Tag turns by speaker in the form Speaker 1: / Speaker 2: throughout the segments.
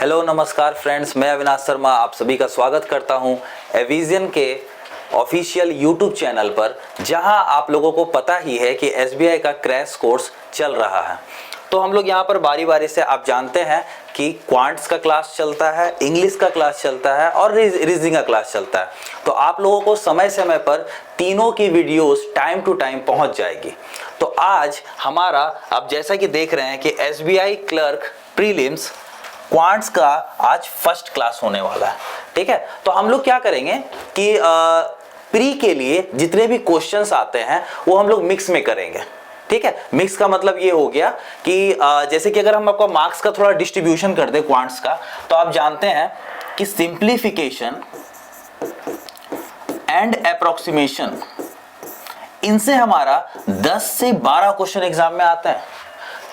Speaker 1: Hello नमस्कार friends, मैं अविनाश शर्मा आप सभी का स्वागत करता हूं एविजन के ऑफिशियल यूट्यूब चैनल पर, जहां आप लोगों को पता ही है कि एसबीआई का क्रैश कोर्स चल रहा है। तो हम लोग यहां पर बारी बारी से, आप जानते हैं कि क्वांट्स का क्लास चलता है, इंग्लिश का क्लास चलता है और रीजनिंग का क्लास चलता है। तो आप लोगों को समय समय पर तीनों की वीडियोस टाइम टू टाइम पहुंच जाएगी। तो आज हमारा, आप जैसा कि देख रहे हैं कि एसबीआई क्लर्क प्रीलिम्स क्वांट्स का आज फर्स्ट क्लास होने वाला है। ठीक है, तो हम लोग क्या करेंगे कि प्री के लिए जितने भी क्वेश्चंस आते हैं वो हम लोग मिक्स में करेंगे। ठीक है, मिक्स का मतलब ये हो गया कि जैसे कि अगर हम आपको मार्क्स का थोड़ा डिस्ट्रीब्यूशन कर दें क्वांट्स का, तो आप जानते हैं कि सिंप्लीफिकेशन एंड अप्रोक्सीमेशन, इनसे हमारा 10 से 12 क्वेश्चन एग्जाम में आते हैं।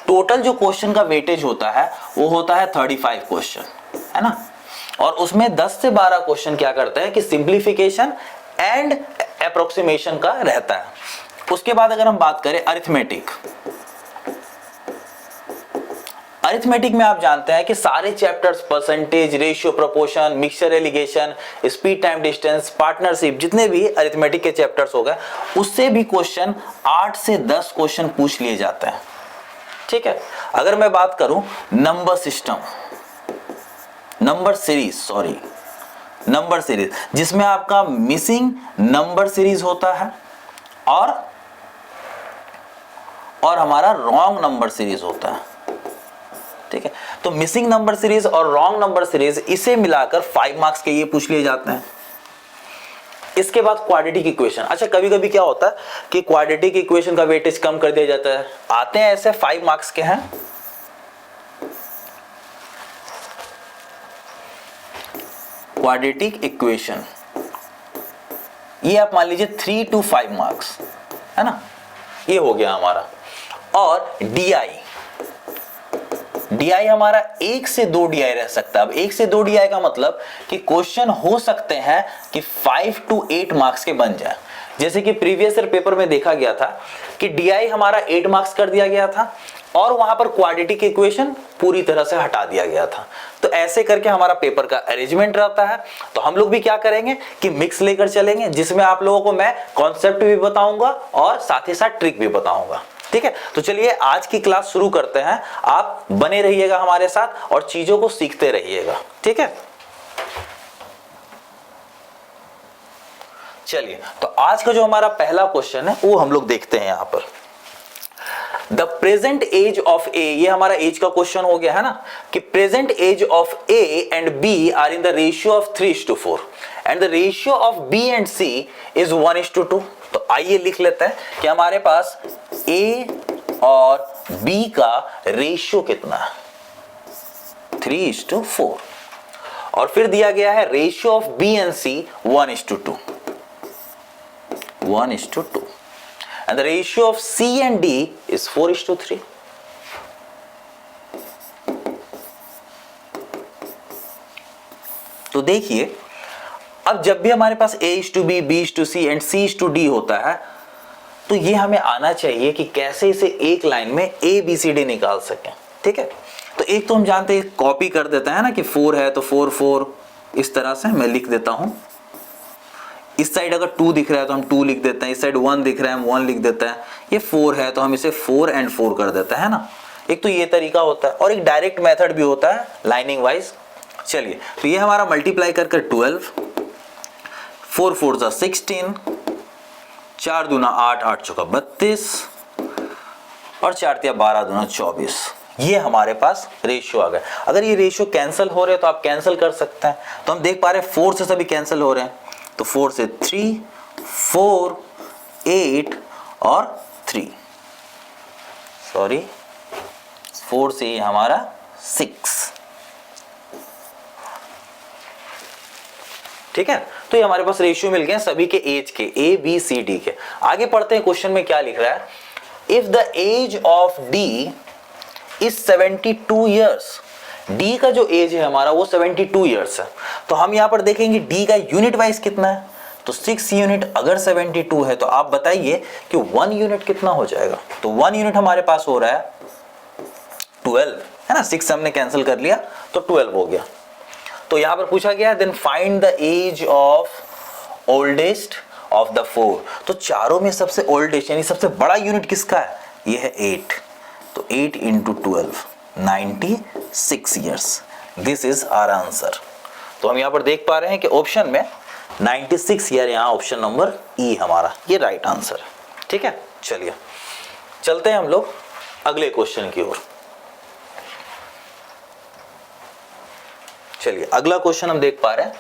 Speaker 1: टोटल जो क्वेश्चन का वेटेज होता है वो होता है 35 क्वेश्चन, है ना। और उसमें 10 से 12 क्वेश्चन क्या करते हैं कि सिंप्लीफिकेशन एंड अप्रोक्सीमेशन का रहता है। उसके बाद अगर हम बात करें अरिथमेटिक में आप जानते हैं कि सारे chapters, percentage, ratio, proportion, mixture, alligation, speed, time, distance, partnership, जितने भी अरिथमेटिक के चैप्टर्स हो गए, उससे भी क्वेश्चन 8 से 10 क्वेश्चन पूछ लिए जाते हैं। ठीक है, अगर मैं बात करूं नंबर सीरीज, जिसमें आपका मिसिंग नंबर सीरीज होता है और हमारा रॉन्ग नंबर सीरीज होता है। ठीक है, तो मिसिंग नंबर सीरीज और रॉन्ग नंबर सीरीज, इसे मिलाकर 5 मार्क्स के ये पूछ लिए जाते हैं। इसके बाद क्वाड्रेटिक इक्वेशन। अच्छा, कभी कभी क्या होता है कि क्वाड्रेटिक इक्वेशन का वेटेज कम कर दिया जाता है, आते हैं ऐसे 5 मार्क्स के हैं। क्वाड्रेटिक इक्वेशन ये आप मान लीजिए 3 to 5 मार्क्स, है ना, ये हो गया हमारा। और डीआई हमारा 1 से 2 डीआई रह सकता है। अब 1 से 2 डीआई का मतलब कि क्वेश्चन हो सकते हैं कि 5 to 8 मार्क्स के बन जाए। जैसे कि प्रीवियस ईयर पेपर में देखा गया था कि डीआई हमारा 8 मार्क्स कर दिया गया था और वहां पर क्वाड्रेटिक इक्वेशन पूरी तरह से हटा दिया गया था। तो ऐसे करके हमारा पेपर का अरेंजमेंट रहता है। तो हम लोग भी क्या करेंगे कि मिक्स लेकर चलेंगे, जिसमें आप लोगों को मैं कॉन्सेप्ट भी बताऊंगा और साथ ही साथ ट्रिक भी बताऊंगा। ठीक है, तो चलिए आज की क्लास शुरू करते हैं। आप बने रहिएगा हमारे साथ और चीजों को सीखते रहिएगा। ठीक है, चलिए तो आज का जो हमारा पहला क्वेश्चन है वो हम लोग देखते हैं यहां पर। द प्रेजेंट एज ऑफ ए, ये हमारा एज का क्वेश्चन हो गया है ना, कि present age of A and B are in the ratio of 3:4 and the ratio of B and C is 1:2। तो आइए लिख लेते हैं कि हमारे पास ए और बी का रेशियो कितना है, 3:4, और फिर दिया गया है ratio of B and C 1:2 and the ratio of C and D is 4:3। तो देखिए, अब जब भी हमारे पास A:B, B:C and C:D होता है, तो ये हमें आना चाहिए कि कैसे इसे एक लाइन में ABCD निकाल सकें। ठीक है, तो एक तो हम जानते हैं, कॉपी कर देते हैं ना कि 4 है तो 4 4, इस तरह से मैं लिख देता हूं। इस साइड अगर 2 दिख रहा है तो हम 2 लिख देते हैं, इस साइड 1 दिख रहा है हम 1 लिख देते हैं, ये 4 है तो हम इसे 4 and 4 कर देते हैं ना। एक तो ये तरीका होता है और एक डायरेक्ट मेथड भी होता है लाइनिंग वाइज। चलिए, तो ये हमारा मल्टीप्लाई कर 12, 4 4 16, 4 दूना 8, 8 चौका 32 और 4 तिया 12 दूना 24। ये हमारे पास रेशियो आ गया। अगर ये रेशियो कैंसिल हो रहे हैं तो आप कैंसिल कर सकते हैं। तो हम देख पा रहे हैं 4 से सभी कैंसिल हो रहे हैं, तो 4 से 3, 4, 8 और 3, 4 से ये हमारा 6। ठीक है, तो ये हमारे पास रेशियो मिल गए सभी के एज के, A, B, C, D के। आगे पढ़ते हैं, क्वेश्चन में क्या लिख रहा है। If the age of D is 72 years, D का जो एज है हमारा वो 72 ईयर्स है। तो हम यहां पर देखेंगे डी का यूनिट वाइज कितना है, तो 6 यूनिट अगर 72 है तो आप बताइए कि 1 यूनिट कितना हो जाएगा। तो 1 यूनिट हमारे पास हो रहा है 12, है ना, 6 हमने कैंसिल कर लिया तो 12 हो गया। तो यहां पर पूछा गया then find the age of oldest of the 4। तो चारों में सबसे ओल्डेस्ट यानी सबसे बड़ा यूनिट किसका है, ये है 8। तो 8 into 12 96 years, this is our answer. तो हम यहां पर देख पा रहे हैं कि ऑप्शन में 96 ईयर, यहां ऑप्शन नंबर ई हमारा ये राइट आंसर है। ठीक है, चलिए चलते हैं हम लोग अगले क्वेश्चन की ओर। चलिए अगला क्वेश्चन हम देख पा रहे हैं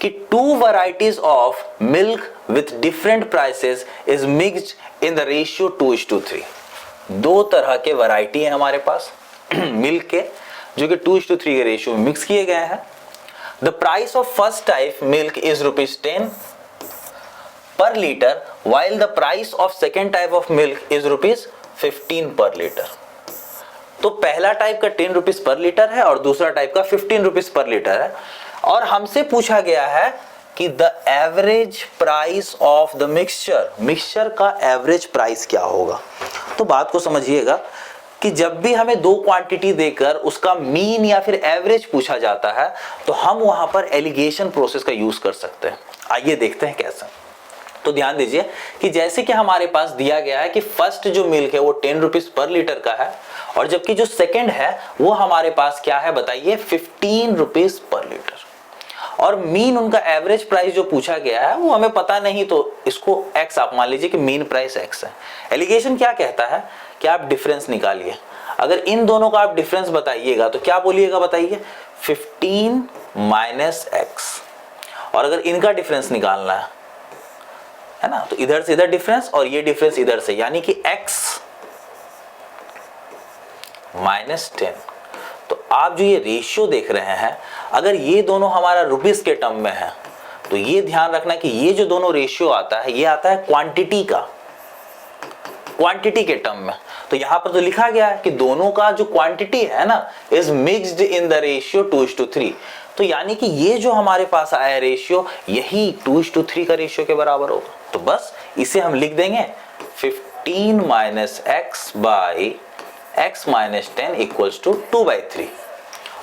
Speaker 1: कि 2 varieties of milk with different prices is mixed in the ratio 2:3। दो तरह के वैरायटी है हमारे पास मिल्क के, जो कि 2:3 के रेशियो में मिक्स किए गए हैं। The price of first type milk is ₹10 पर litre, while the price of second type of milk is ₹15 पर लीटर। तो पहला टाइप का 10 रुपीज पर लीटर है और दूसरा टाइप का 15 रुपीज पर लीटर है। और हमसे पूछा गया है कि the average price of the mixture का एवरेज प्राइस क्या होगा। तो बात को समझिएगा कि जब भी हमें दो क्वांटिटी देकर उसका मीन या फिर एवरेज पूछा जाता है तो हम वहां पर एलिगेशन प्रोसेस का यूज कर सकते हैं। आइए देखते हैं कैसे। तो ध्यान दीजिए कि जैसे कि हमारे पास दिया गया है कि फर्स्ट जो मिल्क है वो 10 रुपीज पर लीटर का है और जबकि जो सेकंड है वो हमारे पास क्या है बताइए, 15 रुपीज पर लीटर। और मीन उनका एवरेज प्राइस जो पूछा गया है वो हमें पता नहीं, तो इसको x आप मान लीजिए कि मीन प्राइस x है। एलिगेशन क्या कहता है कि आप डिफरेंस निकालिए। अगर इन दोनों का आप डिफरेंस बताइएगा तो क्या बोलिएगा बताइए, 15 माइनस x। और अगर इनका डिफरेंस निकालना है ना, तो इधर से इधर डिफरेंस और ये डिफरेंस इधर से, यानी कि x माइनस 10। तो आप जो ये रेशियो देख रहे हैं, अगर ये दोनों हमारा रुपीस के टर्म में है तो ये ध्यान रखना कि ये जो दोनों रेशियो आता है ये आता है क्वांटिटी का, क्वांटिटी के टर्म में। तो यहां पर तो लिखा गया है कि दोनों का जो क्वांटिटी है ना is mixed in the ratio 2:3। तो यानी कि ये जो हमारे पास आया रेशियो यही 2:3 का रेशियो के बराबर होगा। तो बस इसे हम लिख देंगे 15 minus x by x minus 10 equals to 2/3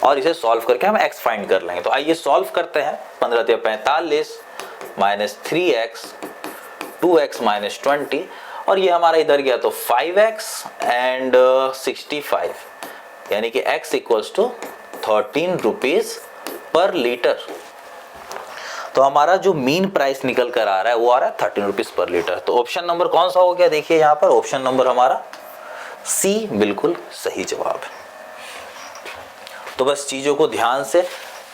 Speaker 1: और इसे सॉल्व करके हम x फाइंड कर लेंगे। तो आइए सॉल्व करते हैं। 15 × 45 माइनस 3x 2x माइनस 20 और ये हमारा इधर गया तो 5x एंड 65, यानी कि x equals to 13 rupees per litre. तो हमारा जो मीन प्राइस निकल कर आ रहा है वो आ रहा है 13 रुपीज पर लीटर। तो ऑप्शन नंबर कौन सा हो गया, देखिए यहाँ पर ऑप्शन नंबर हमारा सी बिल्कुल सही जवाब है। तो बस चीजों को ध्यान से,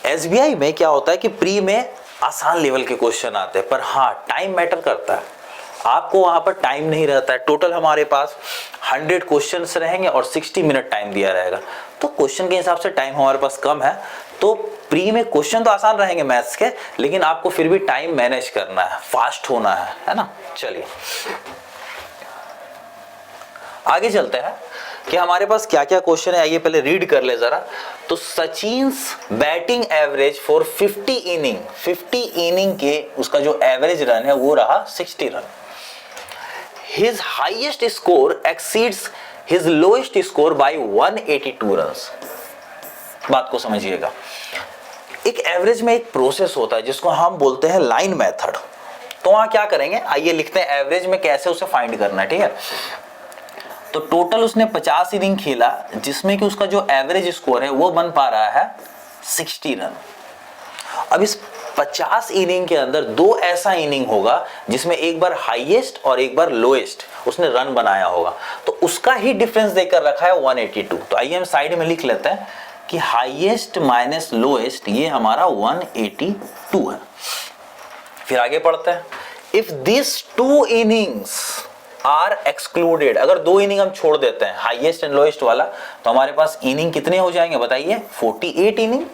Speaker 1: एसबीआई में क्या होता है कि प्री में आसान लेवल के क्वेश्चन आते हैं, पर हाँ टाइम मैटर करता है। आपको वहां पर टाइम नहीं रहता है। टोटल हमारे पास 100 क्वेश्चंस रहेंगे और 60 मिनट टाइम दिया रहेगा, तो क्वेश्चन के हिसाब से टाइम हमारे पास कम है। तो प्री में क्वेश्चन तो आसान रहेंगे मैथ्स के, लेकिन आपको फिर भी टाइम मैनेज करना है, फास्ट होना है ना। चलिए आगे चलते हैं कि हमारे पास क्या क्या क्वेश्चन है। आइए पहले रीड कर ले जरा। तो Sachin's batting average for 50 inning के उसका जो एवरेज रन है वो रहा 60 run. His highest score exceeds his lowest score bye 182 runs. बात को समझिएगा, एक एवरेज में एक प्रोसेस होता है जिसको हम बोलते हैं लाइन मेथड। तो वहां क्या करेंगे, आइए लिखते हैं एवरेज में कैसे उसे फाइंड करना है। ठीक है, तो टोटल उसने 50 इनिंग खेला जिसमें कि उसका जो एवरेज स्कोर है वो बन पा रहा है 60 रन। अब इस 50 इनिंग के अंदर दो ऐसा इनिंग होगा जिसमें एक बार हाईएस्ट और एक बार लोएस्ट उसने रन बनाया होगा, तो उसका ही डिफरेंस देकर रखा है 182। तो आइए हम साइड में लिख लेते हैं कि हाईएस्ट माइनस लोएस्ट ये हमारा 182 है। फिर आगे पढ़ते हैं, if this two innings are excluded, अगर दो इनिंग हम छोड़ देते हैं हाईएस्ट एंड लोएस्ट वाला, तो हमारे पास इनिंग कितने हो जाएंगे बताइए, 48 इनिंग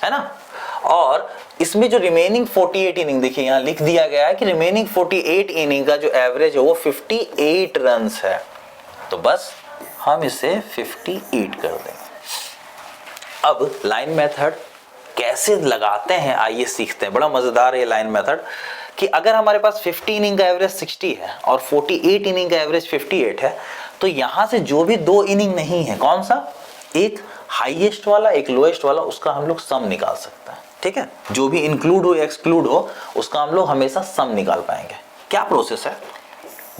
Speaker 1: है ना। और इसमें जो रिमेनिंग 48 इनिंग, देखिए यहां लिख दिया गया है कि रिमेनिंग 48 इनिंग का जो एवरेज है वो 58 रन्स है। तो बस हम इसे 58 कर देंगे। अब लाइन मेथड कैसे लगाते हैं आइए सीखते हैं। बड़ा मजेदार है लाइन मेथड कि अगर हमारे पास 50 इनिंग का एवरेज 60 है और 48 इनिंग का एवरेज 58 है, तो यहां से जो भी दो इनिंग नहीं है, कौन सा, एक हाईएस्ट वाला एक लोएस्ट वाला, उसका हम लोग सम निकाल सकते हैं। ठीक है, जो भी इंक्लूड हो एक्सक्लूड हो उसका हम लोग हमेशा सम निकाल पाएंगे। क्या प्रोसेस है,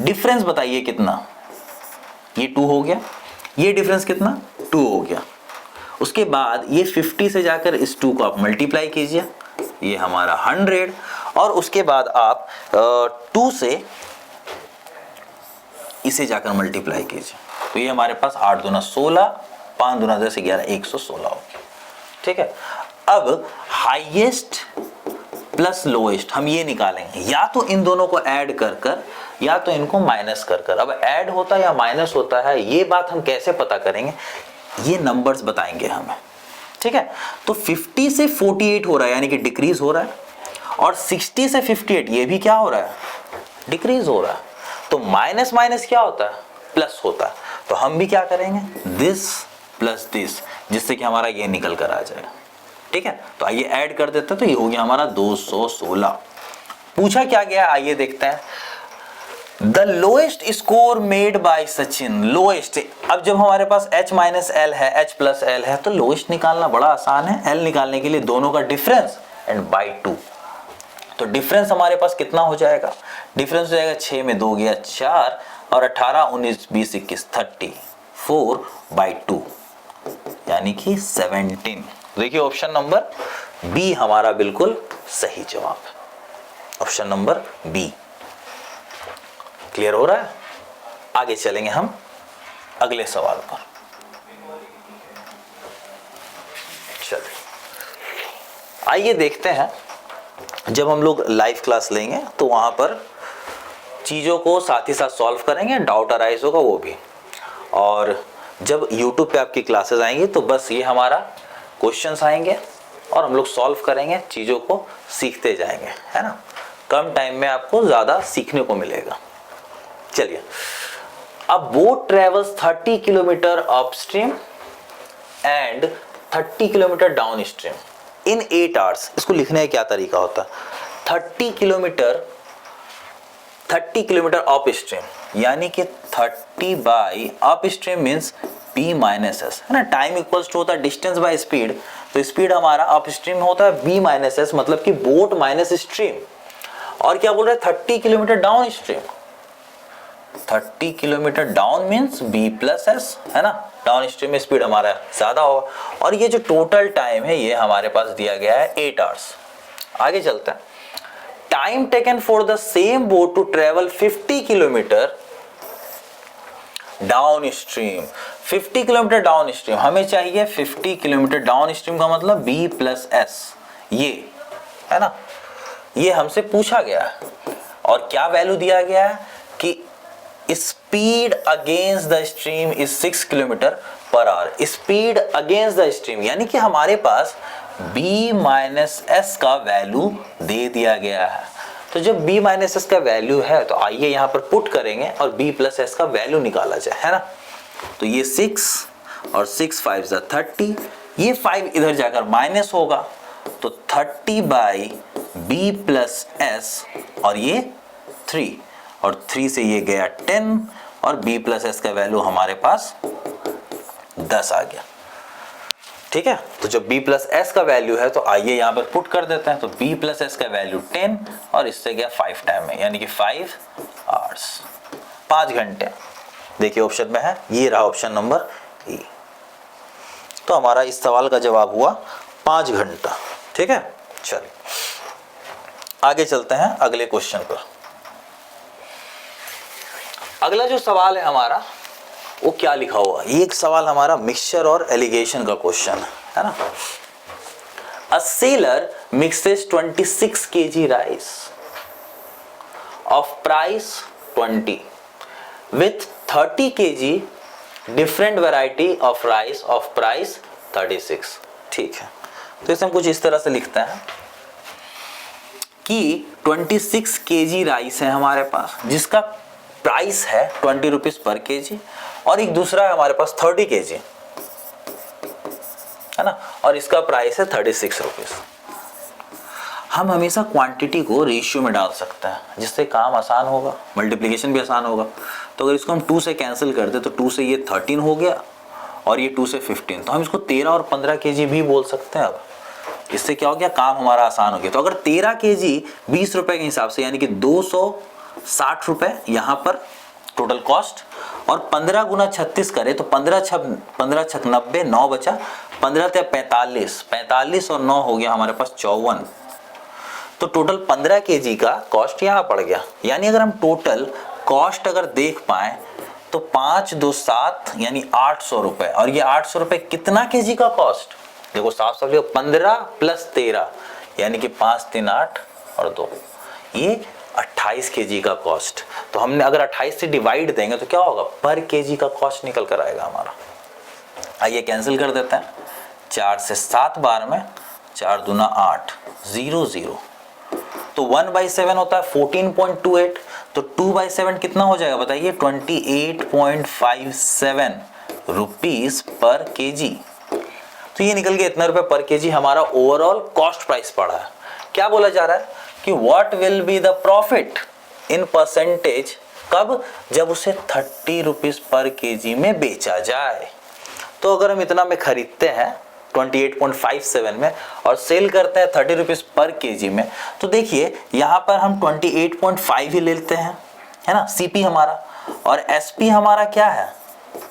Speaker 1: डिफरेंस बताइए कितना, ये 2 हो गया, ये डिफरेंस कितना 2 हो गया। उसके बाद ये 50 से जाकर इस 2 को आप मल्टीप्लाई कीजिए, ये हमारा 100, और उसके बाद आप 2 से इसे जाकर मल्टीप्लाई कीजिए, तो ये हमारे पास 8 दूना 16, 5 दूना 10 11, 116 हो गया। ठीक है, अब हाईएस्ट प्लस लोएस्ट हम ये निकालेंगे, या तो इन दोनों को ऐड कर कर या तो इनको माइनस कर कर। अब ऐड होता है या माइनस होता है ये बात हम कैसे पता करेंगे, ये नंबर्स बताएंगे हमें। ठीक है, तो 50 से 48 हो रहा है यानी कि डिक्रीज हो रहा है, और 60 से 58 ये भी क्या हो रहा है, डिक्रीज हो रहा है। तो माइनस माइनस क्या होता है, प्लस होता है। तो हम भी क्या करेंगे, दिस प्लस दिस, जिससे कि हमारा ये निकल कर आ जाएगा। ठीक है, तो आइए ऐड कर देते हैं, तो ये हो गया हमारा 216। पूछा क्या गया, आइए देखते हैं। The lowest score made by Sachin, lowest. अब जब हमारे पास h माइनस एल है, h प्लस एल है, तो लोएस्ट निकालना बड़ा आसान है। l निकालने के लिए दोनों का डिफरेंस एंड बाय 2, तो डिफरेंस हमारे पास कितना हो जाएगा, डिफरेंस हो जाएगा 6 में 2 गया 4, और 18 19 20 21 34 बाय 2 यानी कि 17। देखिए ऑप्शन नंबर बी हमारा बिल्कुल सही जवाब है, ऑप्शन नंबर बी। क्लियर हो रहा है, आगे चलेंगे हम अगले सवाल पर। चलिए आइए देखते हैं, जब हम लोग लाइव क्लास लेंगे तो वहां पर चीज़ों को साथ ही साथ सॉल्व करेंगे, डाउट अराइज होगा वो भी। और जब YouTube पे आपकी क्लासेस आएंगी तो बस ये हमारा क्वेश्चंस आएंगे और हम लोग सॉल्व करेंगे, चीज़ों को सीखते जाएंगे, है ना। कम टाइम में आपको ज़्यादा सीखने को मिलेगा। चलिए, अब boat travels 30 kilometre upstream and 30 kilometre down stream in 8 hours. इसको लिखने का क्या तरीका होता है, 30 किलोमीटर अप स्ट्रीम यानी कि 30 by up stream means p minus S, है ना। टाइम इक्वल्स टू होता है डिस्टेंस बाय स्पीड, तो स्पीड हमारा अप स्ट्रीम होता है b माइनस एस, मतलब कि बोट माइनस स्ट्रीम। और क्या बोल रहे हैं, 30 kilometre down stream, 30 kilometre down means b plus S, है ना। डाउन स्ट्रीम में स्पीड हमारा ज्यादा होगा, और ये जो टोटल टाइम है ये हमारे पास दिया गया है 8 आवर्स। आगे चलते हैं, time taken for the same boat to travel 50 kilometre downstream. 50 kilometre downstream हमें चाहिए, 50 किलोमीटर डाउन स्ट्रीम का मतलब b प्लस एस, ये है ना, ये हमसे पूछा गया है। और क्या वैल्यू दिया गया है कि speed against the stream is 6 kilometre per hour. Speed against the stream यानी कि हमारे पास b माइनस एस का वैल्यू दे दिया गया है। तो जब b माइनस एस का वैल्यू है तो आइए यहाँ पर पुट करेंगे और b प्लस एस का वैल्यू निकाला जाए, है ना। तो ये 6 और 6 5 30, ये 5 इधर जाकर माइनस होगा, तो 30 बाई b प्लस एस, और ये 3, और 3 से ये गया 10, और b प्लस एस का वैल्यू हमारे पास 10 आ गया। ठीक है, तो जब b प्लस एस का वैल्यू है तो आइए यहाँ पर पुट कर देते हैं। तो b प्लस एस का वैल्यू 10 और इससे गया 5 टाइम में, यानी कि 5 आवर्स, 5 घंटे। देखिए ऑप्शन में है, ये रहा ऑप्शन नंबर ए। तो हमारा इस सवाल का जवाब हुआ 5 घंटा। ठीक है, चलिए आगे चलते हैं अगले क्वेश्चन पर। अगला जो सवाल है हमारा वो क्या लिखा हुआ, ये एक सवाल हमारा मिक्सचर और एलिगेशन का क्वेश्चन है ना। A seller mixes 26 kg rice of price 20 with 30 kg different variety of rice of price 36। ठीक है, तो इसे हम कुछ इस तरह से लिखते हैं कि 26 kg राइस है हमारे पास, जिसका प्राइस है 20 रुपीज पर केजी, और एक दूसरा है हमारे पास 30 kg, है ना, और इसका प्राइस है 36 रुपीज। हम हमेशा क्वांटिटी को रेशियो में डाल सकते हैं, जिससे काम आसान होगा, मल्टीप्लिकेशन भी आसान होगा। तो अगर इसको हम 2 से कैंसिल कर दे तो 2 से ये 13 हो गया, और ये 2 से 15, तो हम इसको 13 और 15 kg भी बोल सकते हैं। अब इससे क्या हो गया, काम हमारा आसान हो गया। तो अगर 13 kg 20 रुपए के हिसाब से, यानी कि 260 रुपए यहाँ पर टोटल कॉस्ट, और 15 गुना 36 करे तो 15 छक 90, 9 बचा, 15 ते 45, 45 और 9 हो गया हमारे पास 54। तो टोटल 15 kg का कॉस्ट यहाँ पड़ गया। यानी अगर हम टोटल कॉस्ट अगर देख पाए तो 5 2 7 यानी 800 रुपए। और ये 800 रुपए कितना केजी का कॉस्ट, देखो साफ साफ लिखो, 15 + 13 यानी कि 5 3 8 और 2, ये 28 kg का कॉस्ट। तो हमने अगर 28 से डिवाइड देंगे तो क्या होगा, पर केजी का कॉस्ट निकल कर आएगा हमारा। आइए कैंसिल कर देते हैं, 4 से 7 बार में 4 दूना 8, 0 0, तो 1/7 होता है 14.28, तो 2/7 कितना हो जाएगा बताइए, 28.57 रुपीस पर केजी। तो ये निकल गया इतना रुपए पर केजी हमारा ओवरऑल कॉस्ट प्राइस पड़ा है। क्या बोला जा रहा है कि what will be the profit in percentage, कब, जब उसे 30 रुपीस पर केजी में बेचा जाए। तो अगर हम इतना में खरीदते हैं 28.57 में और सेल करते हैं 30 रुपीस पर केजी में, तो देखिए यहाँ पर हम 28.5 ही लेते हैं, है ना, सीपी हमारा, और एसपी हमारा क्या है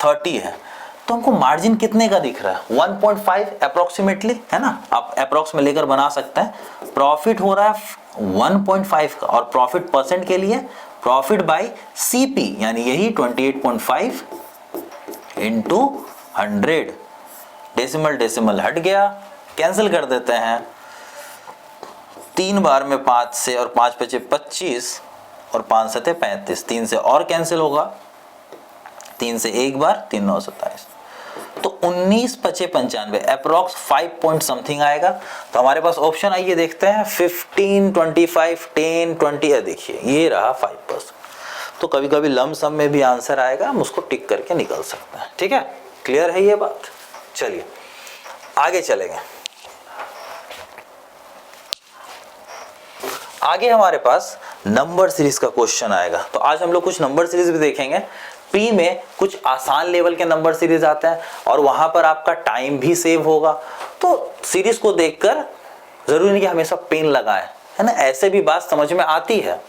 Speaker 1: 30 है। तो हमको मार्जिन कितने का दिख रहा है, 1.5 अप्रोक्सीमेटली, है ना, आप अप्रोक्स में लेकर बना सकते हैं। प्रॉफिट हो रहा है 1.5 का, और प्रॉफिट परसेंट के लिए प्रॉफिट बाय सीपी, यानी यही 28.5 इंटू 100, डेसिमल हट गया, कैंसिल कर देते हैं। 3 बार में 5 से, और 5 बचे 25 और 5 7 35, 3 से और कैंसिल होगा, 3 से 1 बार, 3 9 27, तो 19 बचे 95, अप्रोक्स 5 पॉइंट समथिंग आएगा। तो हमारे पास ऑप्शन आइए देखते हैं, 15 25 10 20, देखिए ये रहा 5%। तो कभी कभी लमसम में भी आंसर आएगा, हम उसको टिक करके निकल सकते हैं। ठीक है, क्लियर है ये बात। चलिए आगे चलेंगे। आगे हमारे पास नंबर सीरीज का क्वेश्चन आएगा। तो आज हम लोग कुछ नंबर सीरीज भी देखेंगे। प्री में कुछ आसान लेवल के नंबर सीरीज आते हैं और वहां पर आपका टाइम भी सेव होगा। तो सीरीज को देखकर जरूरी नहीं कि हमेशा पेन लगाएं, है ना, ऐसे भी बात समझ में आती है।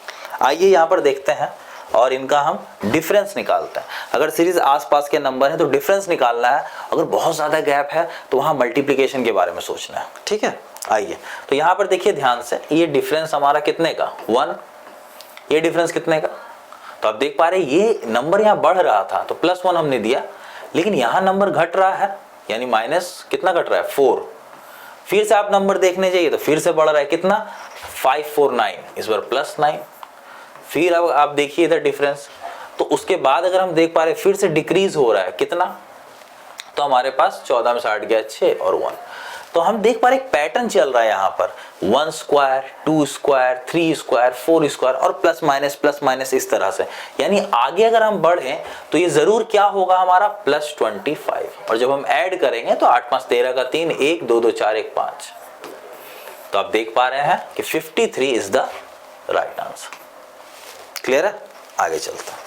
Speaker 1: आइए यहाँ पर देखते हैं और इनका हम डिफरेंस निकालते हैं। अगर सीरीज आसपास के नंबर है तो डिफरेंस निकालना है, अगर बहुत ज्यादा गैप है तो वहां मल्टीप्लिकेशन के बारे में सोचना है। ठीक है, आइए तो यहाँ पर देखिए ध्यान से, ये डिफरेंस हमारा कितने का 1, ये डिफरेंस कितने का, तो आप देख पा रहे ये नंबर यहाँ बढ़ रहा था तो +1 हमने दिया, लेकिन यहाँ नंबर घट रहा है, यानी माइनस कितना घट रहा है 4। फिर से आप नंबर देखने जाइए तो फिर से बढ़ रहा है, कितना 549, इस बार +9। फिर अब आप देखिए इधर डिफरेंस, तो उसके बाद अगर हम देख पा रहे फिर से डिक्रीज हो रहा है, कितना, तो हमारे पास 14 में से 8 गया 6 और 1। तो हम देख पा रहे एक पैटर्न चल रहा है यहाँ पर, 1 स्क्वायर 2 स्क्वायर 3 स्क्वायर 4 स्क्वायर और प्लस माइनस इस तरह से। यानी आगे अगर हम बढ़े तो ये जरूर क्या होगा हमारा +25, और जब हम ऐड करेंगे तो 8 5 13 का 3, 1 2 2 4 1 5। तो आप देख पा रहे हैं कि 53 is the right answer. Clear है, आगे चलते हैं।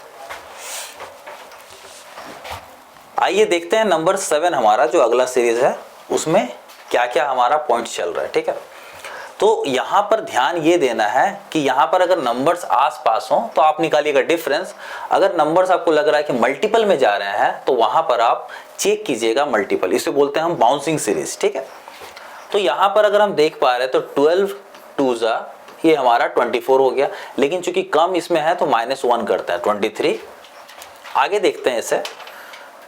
Speaker 1: आइए देखते हैं नंबर 7 हमारा जो अगला सीरीज है उसमें क्या क्या हमारा पॉइंट चल रहा है। ठीक है, तो यहां पर ध्यान ये देना है कि यहां पर अगर नंबर्स आस पास हो तो आप निकालिएगा डिफरेंस। अगर नंबर्स आपको लग रहा है कि मल्टीपल में जा रहे हैं तो वहां पर आप चेक कीजिएगा मल्टीपल, इसे बोलते हैं हम बाउंसिंग सीरीज। ठीक है, तो यहां पर अगर हम देख पा रहे हैं तो 12 2 ये हमारा 24 हो गया, लेकिन चूंकि कम इसमें है तो -1 करते हैं 23। आगे देखते हैं इसे,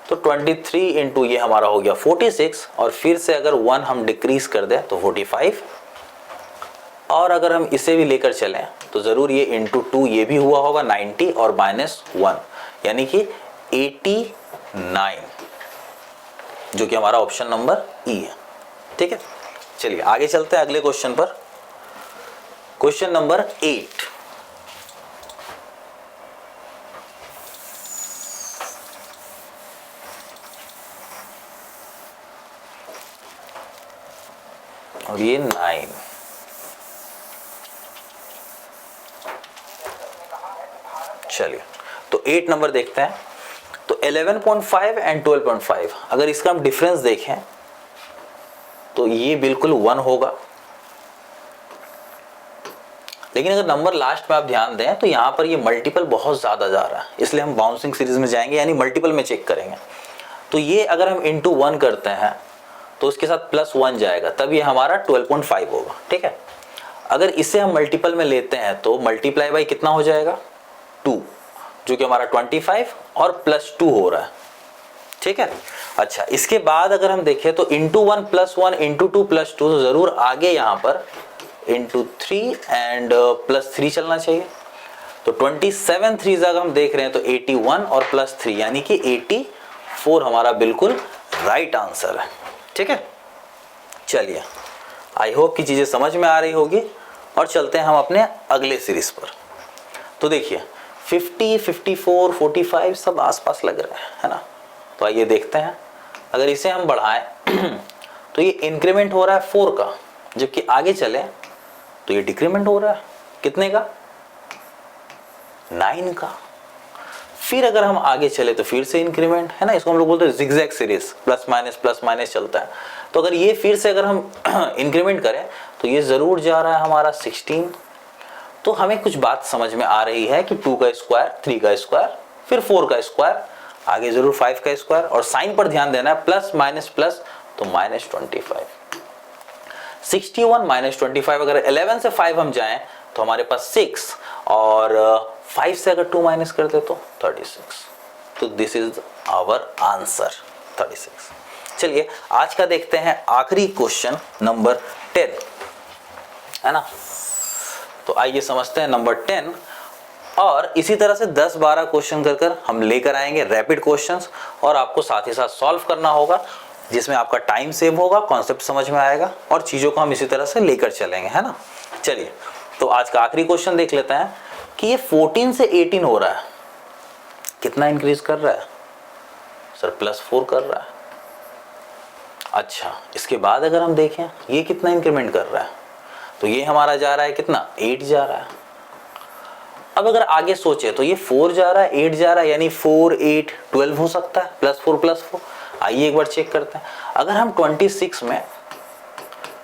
Speaker 1: तो 23 इंटू ये हमारा हो गया 46, और फिर से अगर 1 हम डिक्रीज कर दें तो 45, और अगर हम इसे भी लेकर चलें तो जरूर ये इंटू 2 ये भी हुआ होगा 90 और -1 यानी कि 89, जो कि हमारा ऑप्शन नंबर ई है। ठीक है, चलिए आगे चलते हैं अगले क्वेश्चन पर। क्वेश्चन नंबर 8, और ये 9। चलिए तो 8 नंबर देखते हैं। तो 11.5 एंड 12.5 अगर इसका हम डिफरेंस देखें तो ये बिल्कुल 1 होगा, लेकिन अगर नंबर लास्ट में आप ध्यान दें तो यहाँ पर ये मल्टीपल बहुत ज़्यादा जा रहा है, इसलिए हम बाउंसिंग सीरीज में जाएंगे, यानी मल्टीपल में चेक करेंगे। तो ये अगर हम इंटू 1 करते हैं तो उसके साथ +1 जाएगा, तब ये हमारा 12.5 होगा। ठीक है, अगर इसे हम मल्टीपल में लेते हैं तो मल्टीप्लाई बाई कितना हो जाएगा 2, जो कि हमारा 25 और +2 हो रहा है। ठीक है, अच्छा इसके बाद अगर हम देखें तो इंटू 1 +1 इंटू 2 +2, तो ज़रूर आगे यहाँ पर इंटू 3 एंड +3 चलना चाहिए। तो 27 3 अगर हम देख रहे हैं तो 81 और +3 यानी कि 84 हमारा बिल्कुल राइट आंसर है। ठीक है, चलिए आई होप कि चीज़ें समझ में आ रही होगी और चलते हैं हम अपने अगले सीरीज पर। तो देखिए 50, 54, 45 सब आसपास लग रहे हैं, है ना। तो आइए देखते हैं, अगर इसे हम बढ़ाएं तो ये इंक्रीमेंट हो रहा है 4 का, जबकि आगे चले तो ये डिक्रीमेंट हो रहा है कितने का 9 का। फिर अगर हम आगे चले तो फिर से इंक्रीमेंट, है ना, इसको हम लोग बोलते हैं जिगजैग सीरीज, प्लस माइनस चलता है। तो अगर ये फिर से अगर हम इंक्रीमेंट करें तो ये ज़रूर जा रहा है हमारा 16। तो हमें कुछ बात समझ में आ रही है कि 2 का स्क्वायर, 3 का स्क्वायर, फिर 4 का स्क्वायर, आगे ज़रूर 5 का स्क्वायर, और साइन पर ध्यान देना है, प्लस माइनस प्लस, तो -25। 61 -25, अगर 11 से 5 हम जाएं तो हमारे पास 6, और 5 से अगर 2 माइनस करते तो 36। तो दिस इज आवर आंसर 36। चलिए आज का देखते हैं आखिरी क्वेश्चन नंबर 10, है ना। तो आइए समझते हैं नंबर 10, और इसी तरह से 10-12 क्वेश्चन कर हम लेकर आएंगे रैपिड क्वेश्चंस, और आपको साथ ही साथ सॉल्व करना होगा, जिसमें आपका टाइम सेव होगा, कॉन्सेप्ट समझ में आएगा, और चीज़ों को हम इसी तरह से लेकर चलेंगे, है ना। चलिए तो आज का आखिरी क्वेश्चन देख लेते हैं कि ये 14 से 18 हो रहा है, कितना इंक्रीज कर रहा है सर, +4 कर रहा है। अच्छा इसके बाद अगर हम देखें ये कितना इंक्रीमेंट कर रहा है, तो ये हमारा जा रहा है कितना 8 जा रहा है। अब अगर आगे सोचे तो ये 4 जा रहा है, 8 जा रहा है, यानी 4 8 12 हो सकता है, +4 आइए एक बार चेक करते हैं। अगर हम 26 में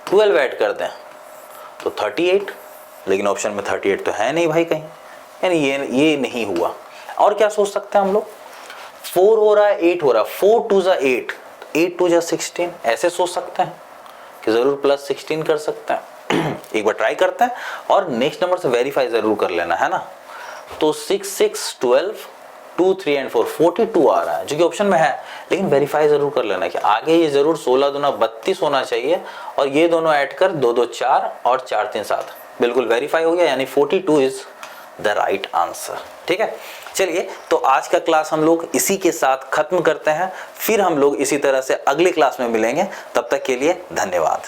Speaker 1: 12 ऐड कर दें तो 38, लेकिन ऑप्शन में 38 तो है नहीं भाई कहीं, यानी ये नहीं हुआ। और क्या सोच सकते हैं हम लोग, 4 हो रहा है 8 हो रहा है, 4 2 जा 8, 8 2 जा 16, ऐसे सोच सकते हैं कि ज़रूर +16 कर सकते हैं। एक बार ट्राई करते हैं और नेक्स्ट नंबर से वेरीफाई ज़रूर कर लेना, है ना। तो 6 6 12 2 3 एंड 4 42 आ रहा है, जो कि ऑप्शन में है, लेकिन वेरीफाई ज़रूर कर लेना कि आगे ये ज़रूर 16 दूना 32 होना चाहिए, और ये दोनों ऐड कर 2 2 4 और 4 3 7 बिल्कुल वेरीफाई हो गया, यानी 42 इज द राइट आंसर। ठीक है, चलिए तो आज का क्लास हम लोग इसी के साथ खत्म करते हैं, फिर हम लोग इसी तरह से अगले क्लास में मिलेंगे। तब तक के लिए धन्यवाद।